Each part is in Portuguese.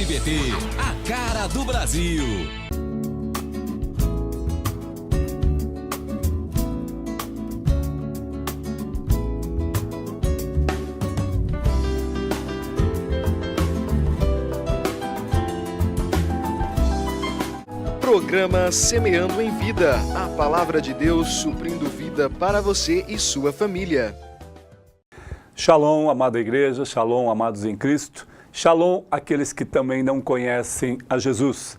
SBT, a cara do Brasil. Programa Semeando em Vida, a palavra de Deus suprindo vida para você e sua família. Shalom, amada igreja, shalom, amados em Cristo, shalom, aqueles que também não conhecem a Jesus.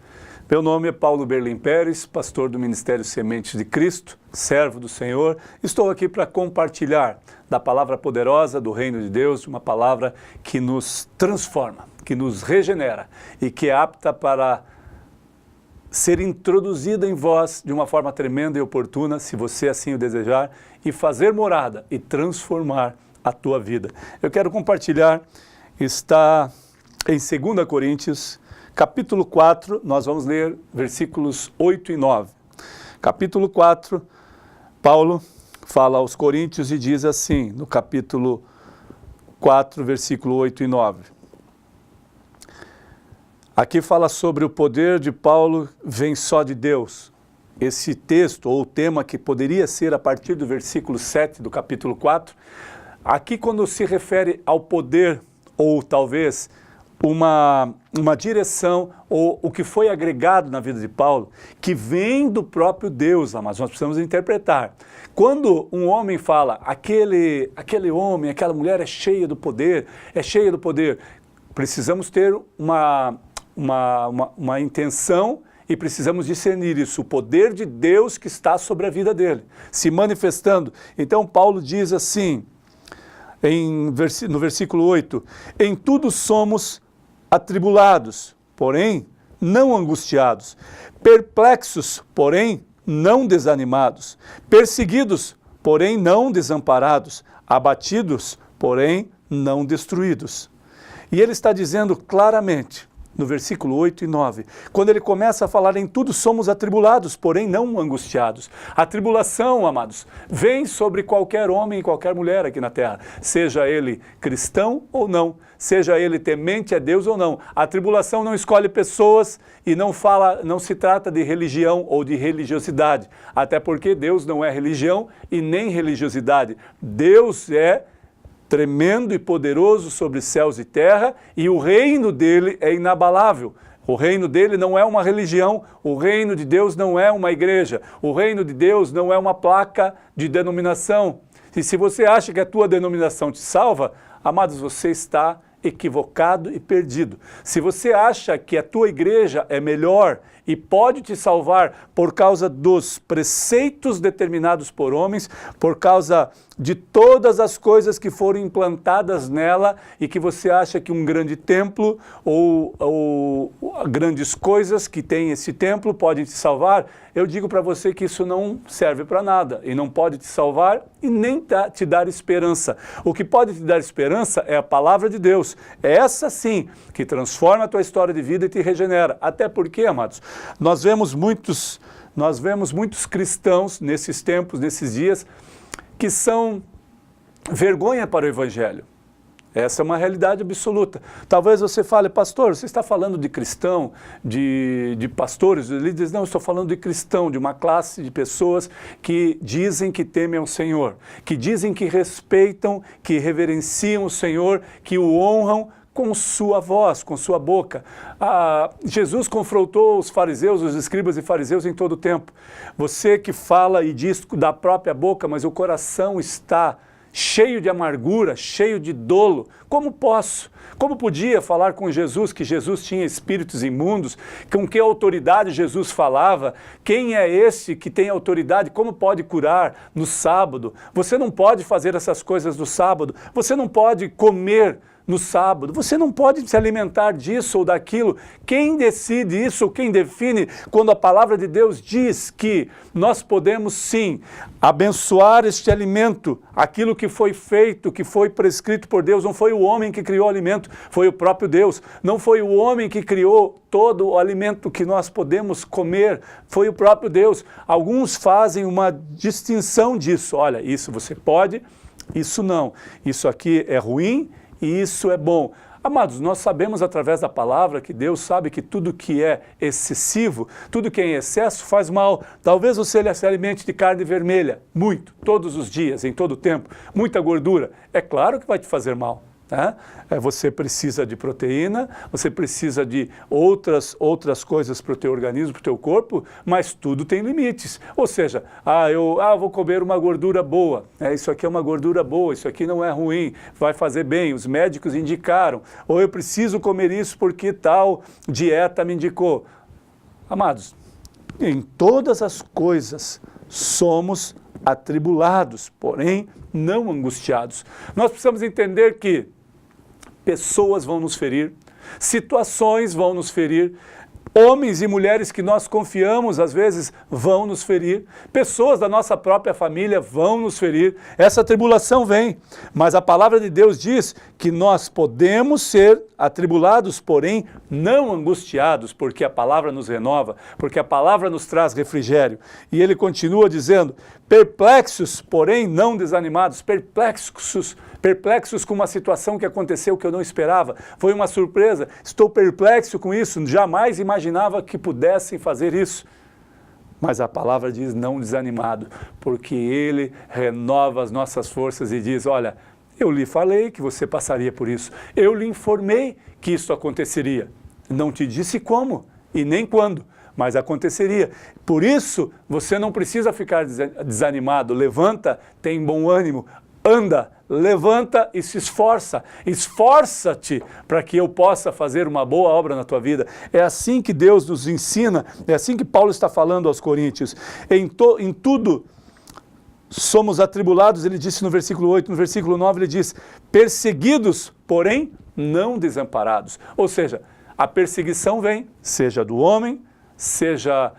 Meu nome é Paulo Berlim Pérez, pastor do Ministério Sementes de Cristo, servo do Senhor. Estou aqui para compartilhar da palavra poderosa do Reino de Deus, uma palavra que nos transforma, que nos regenera e que é apta para ser introduzida em vós de uma forma tremenda e oportuna, se você assim o desejar, e fazer morada e transformar a tua vida. Eu quero compartilhar, está em 2 Coríntios, capítulo 4, nós vamos ler versículos 8 e 9. Capítulo 4, Paulo fala aos Coríntios e diz assim, no capítulo 4, versículo 8 e 9. Aqui fala sobre o poder de Paulo vem só de Deus. Esse texto, ou tema que poderia ser a partir do versículo 7 do capítulo 4, aqui quando se refere ao poder, ou talvez uma direção, ou o que foi agregado na vida de Paulo, que vem do próprio Deus, mas nós precisamos interpretar. Quando um homem fala, aquele homem, aquela mulher é cheia do poder, precisamos ter uma intenção e precisamos discernir isso, o poder de Deus que está sobre a vida dele, se manifestando. Então Paulo diz assim, no versículo 8, em tudo somos atribulados, porém não angustiados, perplexos, porém não desanimados, perseguidos, porém não desamparados, abatidos, porém não destruídos. E ele está dizendo claramente, no versículo 8 e 9, quando ele começa a falar em tudo somos atribulados, porém não angustiados. A tribulação, amados, vem sobre qualquer homem e qualquer mulher aqui na terra, seja ele cristão ou não, seja ele temente a Deus ou não. A tribulação não escolhe pessoas e não se trata de religião ou de religiosidade, até porque Deus não é religião e nem religiosidade. Deus é tremendo e poderoso sobre céus e terra, e o reino dele é inabalável. O reino dele não é uma religião, o reino de Deus não é uma igreja, o reino de Deus não é uma placa de denominação. E se você acha que a tua denominação te salva, amados, você está equivocado e perdido. Se você acha que a tua igreja é melhor e pode te salvar por causa dos preceitos determinados por homens, por causa de todas as coisas que foram implantadas nela e que você acha que um grande templo ou grandes coisas que tem esse templo podem te salvar, eu digo para você que isso não serve para nada e não pode te salvar e nem te dar esperança. O que pode te dar esperança é a palavra de Deus. É essa sim que transforma a tua história de vida e te regenera. Até porque, amados, nós vemos muitos cristãos nesses tempos, nesses dias, que são vergonha para o Evangelho. Essa é uma realidade absoluta. Talvez você fale, pastor, você está falando de cristão, de pastores, de líderes? Não, eu estou falando de cristão, de uma classe de pessoas que dizem que temem ao Senhor, que dizem que respeitam, que reverenciam o Senhor, que o honram com sua voz, com sua boca. Jesus confrontou os fariseus, os escribas e fariseus em todo o tempo. Você que fala e diz da própria boca, mas o coração está cheio de amargura, cheio de dolo. Como posso? Como podia falar com Jesus, que Jesus tinha espíritos imundos? Com que autoridade Jesus falava? Quem é esse que tem autoridade? Como pode curar no sábado? Você não pode fazer essas coisas no sábado. Você não pode comer no sábado. Você não pode se alimentar disso ou daquilo. Quem decide isso, ou quem define, quando a palavra de Deus diz que nós podemos sim abençoar este alimento, aquilo que foi feito, que foi prescrito por Deus. Não foi o homem que criou o alimento, foi o próprio Deus. Não foi o homem que criou todo o alimento que nós podemos comer, foi o próprio Deus. Alguns fazem uma distinção disso. Olha, isso você pode, isso não. Isso aqui é ruim, e isso é bom. Amados, nós sabemos através da palavra que Deus sabe que tudo que é excessivo, tudo que é em excesso faz mal. Talvez você se alimente de carne vermelha, muito, todos os dias, em todo o tempo, muita gordura. É claro que vai te fazer mal. Você precisa de proteína, você precisa de outras coisas para o teu organismo, para o teu corpo, mas tudo tem limites. Ou seja, eu vou comer uma gordura boa, isso aqui é uma gordura boa, isso aqui não é ruim, vai fazer bem, os médicos indicaram, ou eu preciso comer isso porque tal dieta me indicou. Amados, em todas as coisas somos atribulados, porém não angustiados. Nós precisamos entender que pessoas vão nos ferir, situações vão nos ferir, homens e mulheres que nós confiamos, às vezes, vão nos ferir, pessoas da nossa própria família vão nos ferir, essa tribulação vem, mas a palavra de Deus diz que nós podemos ser atribulados, porém não angustiados, porque a palavra nos renova, porque a palavra nos traz refrigério. E ele continua dizendo, perplexos, porém não desanimados, perplexos com uma situação que aconteceu que eu não esperava, foi uma surpresa, estou perplexo com isso, jamais imaginava que pudessem fazer isso. Mas a palavra diz não desanimado, porque ele renova as nossas forças e diz, olha, eu lhe falei que você passaria por isso, eu lhe informei que isso aconteceria, não te disse como e nem quando, mas aconteceria. Por isso, você não precisa ficar desanimado, levanta, tem bom ânimo, anda, levanta e se esforça. Esforça-te para que eu possa fazer uma boa obra na tua vida. É assim que Deus nos ensina, é assim que Paulo está falando aos Coríntios. Em tudo somos atribulados, ele disse no versículo 8, no versículo 9 ele diz, perseguidos, porém não desamparados. Ou seja, a perseguição vem, seja do homem, seja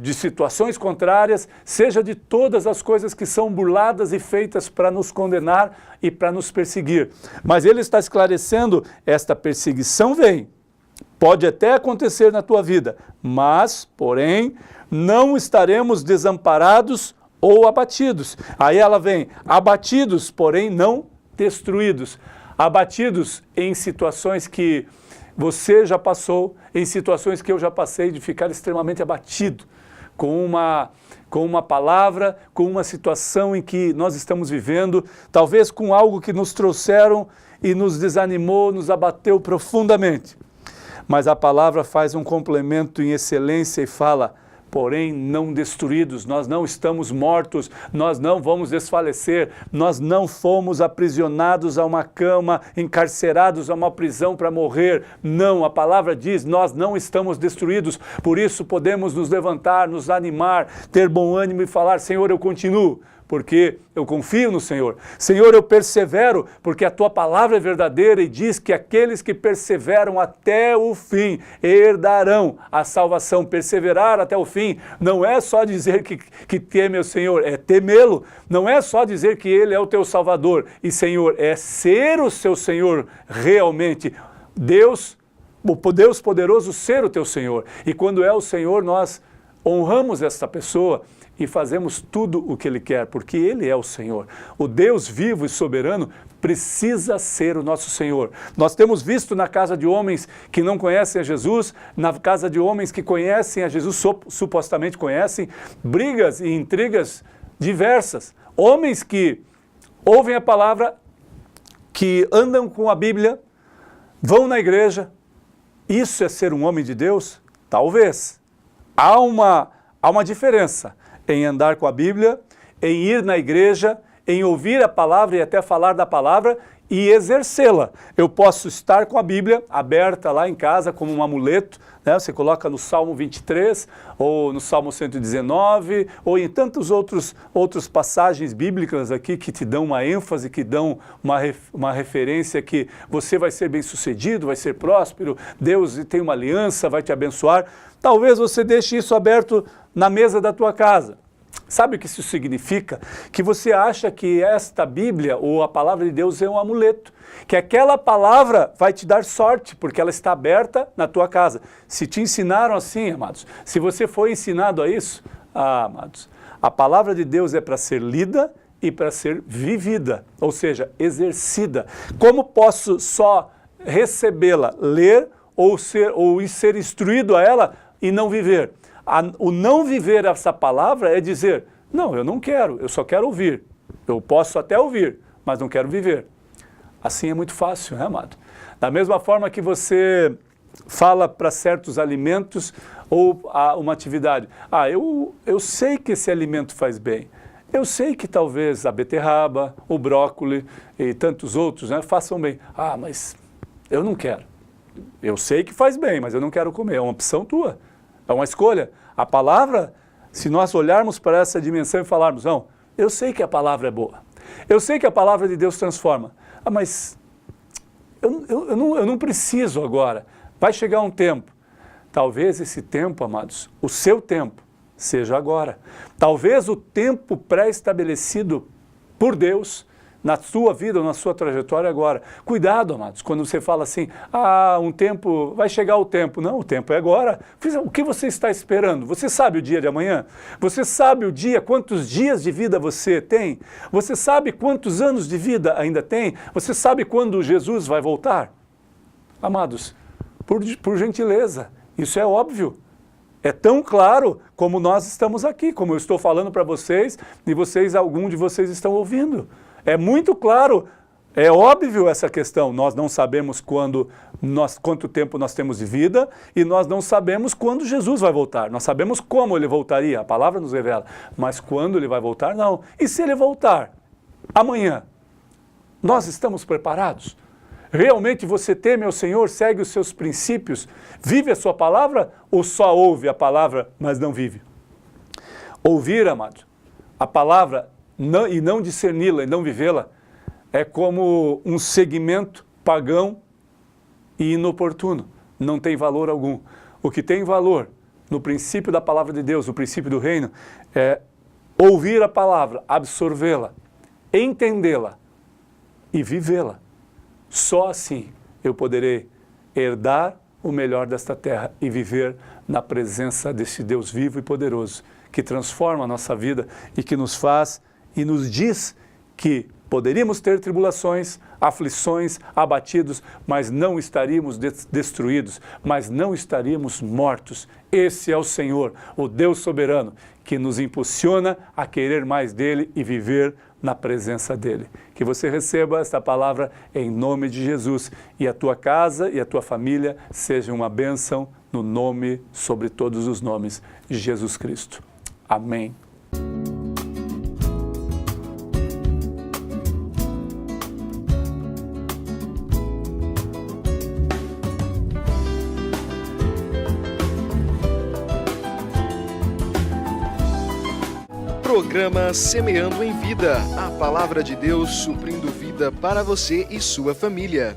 de situações contrárias, seja de todas as coisas que são burladas e feitas para nos condenar e para nos perseguir. Mas ele está esclarecendo, esta perseguição vem, pode até acontecer na tua vida, mas, porém, não estaremos desamparados ou abatidos. Aí ela vem, abatidos, porém não destruídos. Abatidos em situações que você já passou, em situações que eu já passei, de ficar extremamente abatido com uma palavra, com uma situação em que nós estamos vivendo, talvez com algo que nos trouxeram e nos desanimou, nos abateu profundamente. Mas a palavra faz um complemento em excelência e fala, porém não destruídos, nós não estamos mortos, nós não vamos desfalecer, nós não fomos aprisionados a uma cama, encarcerados a uma prisão para morrer. Não, a palavra diz, nós não estamos destruídos, por isso podemos nos levantar, nos animar, ter bom ânimo e falar, Senhor, eu continuo, porque eu confio no Senhor. Senhor, eu persevero, porque a Tua palavra é verdadeira e diz que aqueles que perseveram até o fim herdarão a salvação. Perseverar até o fim não é só dizer que teme o Senhor, é temê-lo. Não é só dizer que Ele é o teu Salvador e Senhor, é ser o seu Senhor realmente. Deus poderoso ser o teu Senhor. E quando é o Senhor, nós honramos esta pessoa e fazemos tudo o que Ele quer, porque Ele é o Senhor. O Deus vivo e soberano precisa ser o nosso Senhor. Nós temos visto na casa de homens que não conhecem a Jesus, na casa de homens que conhecem a Jesus, supostamente conhecem, brigas e intrigas diversas. Homens que ouvem a palavra, que andam com a Bíblia, vão na igreja. Isso é ser um homem de Deus? Talvez. Há uma diferença em andar com a Bíblia, em ir na igreja, em ouvir a palavra e até falar da palavra e exercê-la. Eu posso estar com a Bíblia aberta lá em casa como um amuleto, né? Você coloca no Salmo 23, ou no Salmo 119, ou em tantas outras passagens bíblicas aqui que te dão uma ênfase, que dão uma referência que você vai ser bem-sucedido, vai ser próspero, Deus tem uma aliança, vai te abençoar. Talvez você deixe isso aberto na mesa da tua casa. Sabe o que isso significa? Que você acha que esta Bíblia ou a palavra de Deus é um amuleto, que aquela palavra vai te dar sorte, porque ela está aberta na tua casa. Se te ensinaram assim, amados, se você foi ensinado a isso, amados, a palavra de Deus é para ser lida e para ser vivida, ou seja, exercida. Como posso só recebê-la, ler ou ser instruído a ela e não viver. O não viver essa palavra é dizer, não, eu não quero, eu só quero ouvir. Eu posso até ouvir, mas não quero viver. Assim é muito fácil, né, amado? Da mesma forma que você fala para certos alimentos ou uma atividade. Eu sei que esse alimento faz bem. Eu sei que talvez a beterraba, o brócolis e tantos outros, né, façam bem. Mas eu não quero. Eu sei que faz bem, mas eu não quero comer. É uma opção tua. É uma escolha. A palavra, se nós olharmos para essa dimensão e falarmos, não, eu sei que a palavra é boa. Eu sei que a palavra de Deus transforma. Mas eu não preciso agora. Vai chegar um tempo. Talvez esse tempo, amados, o seu tempo, seja agora. Talvez o tempo pré-estabelecido por Deus na sua vida ou na sua trajetória agora. Cuidado, amados, quando você fala assim, um tempo, vai chegar o tempo. Não, o tempo é agora. O que você está esperando? Você sabe o dia de amanhã? Você sabe o dia, quantos dias de vida você tem? Você sabe quantos anos de vida ainda tem? Você sabe quando Jesus vai voltar? Amados, por gentileza, isso é óbvio. É tão claro como nós estamos aqui, como eu estou falando para vocês e algum de vocês estão ouvindo. É muito claro, é óbvio essa questão. Nós não sabemos quanto tempo nós temos de vida e nós não sabemos quando Jesus vai voltar. Nós sabemos como ele voltaria, a palavra nos revela, mas quando ele vai voltar, não. E se ele voltar amanhã, nós estamos preparados? Realmente você teme ao Senhor, segue os seus princípios, vive a sua palavra ou só ouve a palavra, mas não vive? Ouvir, amado, a palavra e não discerni-la e não vivê-la é como um segmento pagão e inoportuno, não tem valor algum. O que tem valor no princípio da palavra de Deus, no princípio do reino, é ouvir a palavra, absorvê-la, entendê-la e vivê-la. Só assim eu poderei herdar o melhor desta terra e viver na presença desse Deus vivo e poderoso, que transforma a nossa vida e que nos faz e nos diz que poderíamos ter tribulações, aflições, abatidos, mas não estaríamos destruídos, mas não estaríamos mortos. Esse é o Senhor, o Deus soberano, que nos impulsiona a querer mais dele e viver na presença dele. Que você receba esta palavra em nome de Jesus e a tua casa e a tua família sejam uma bênção no nome sobre todos os nomes de Jesus Cristo. Amém. Programa Semeando em Vida, a palavra de Deus suprindo vida para você e sua família.